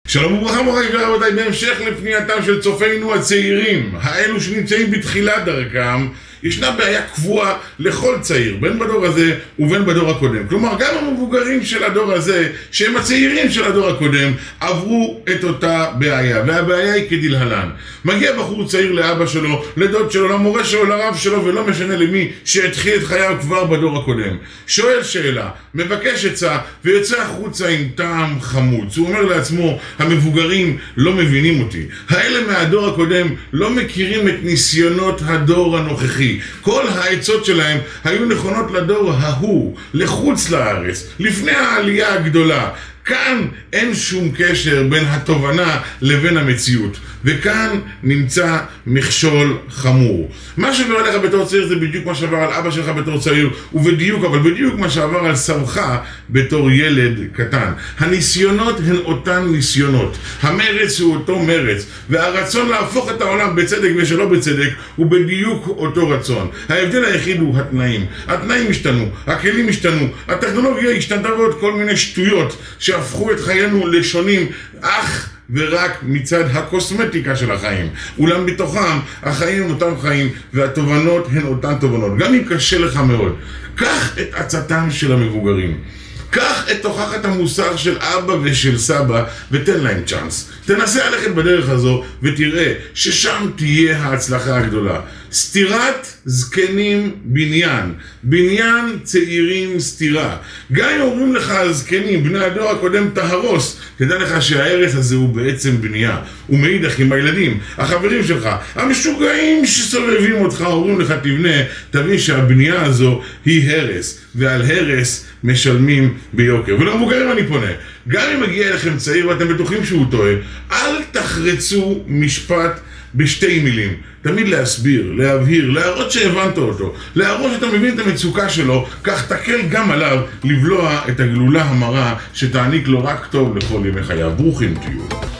שלום וברכה מוריי ורבותיי, בהמשך לפנייתם של צופינו הצעירים, האלו שנמצאים בתחילת דרכם, ישנה בעיה קבועה לכל צעיר, בין בדור הזה ובין בדור הקודם. כלומר, גם המבוגרים של הדור הזה, שהם הצעירים של הדור הקודם, עברו את אותה בעיה. והבעיה היא כדלהלן. מגיע בחור צעיר לאבא שלו, לדוד שלו, למורה שלו, לרב שלו, ולא משנה למי, שהתחיל את חייו כבר בדור הקודם. שואל שאלה, מבקש עצה, ויוצא החוצה עם טעם חמוץ. הוא אומר לעצמו, המבוגרים לא מבינים אותי. האלה מהדור הקודם לא מכירים את ניסיונות הדור הנוכחי. כל העצות שלהם היו נכונות לדור ההוא, לחוץ לארץ, לפני העלייה הגדולה. כאן אין שום קשר בין התובנה לבין המציאות, וכאן נמצא מכשול חמור. מה שעבר עליך בתור צעיר זה בדיוק מה שעבר על אבא שלך בתור צעיר, אבל בדיוק מה שעבר על סבך בתור ילד קטן. הניסיונות הן אותן ניסיונות, המרץ הוא אותו מרץ, והרצון להפוך את העולם בצדק ושלא בצדק הוא בדיוק אותו רצון. ההבדל היחיד הוא התנאים. התנאים השתנו, הכלים השתנו, הטכנולוגיה השתנתה ועוד כל מיני שטויות שהפכו את חיינו לשונים אך ורק מצד הקוסמטיקה של החיים. אולם בתוכם החיים הם אותם חיים והתובנות הן אותן תובנות. גם אם קשה לך מאוד, קח את עצתם של המבוגרים, קח את תוכחת המוסר של אבא ושל סבא ותן להם צ'אנס. תנסה ללכת בדרך הזו ותראה ששם תהיה ההצלחה הגדולה. סתירת זקנים בניין, בניין צעירים סתירה. גם אם אומרים לך הזקנים, בני הדור הקודם תהרוס, תדע לך שההרס הזה הוא בעצם בנייה. ומאידך עם הילדים, החברים שלך, המשוגעים שסובבים אותך, אומרים לך תבנה, תבין שהבנייה הזו היא הרס, ועל הרס משלמים ביוקר. ולמבוגרים אני פונה, גם אם מגיע אליכם צעיר ואתם בטוחים שהוא טועה, אל תחרצו משפט בשתי מילים. תמיד להסביר, להבהיר, להראות שהבנת אותו, להראות שאתה מבין את המצוקה שלו, כך תקל גם עליו לבלוע את הגלולה המרה שתעניק לו רק טוב לכל ימי חייו. ברוכים תהיו.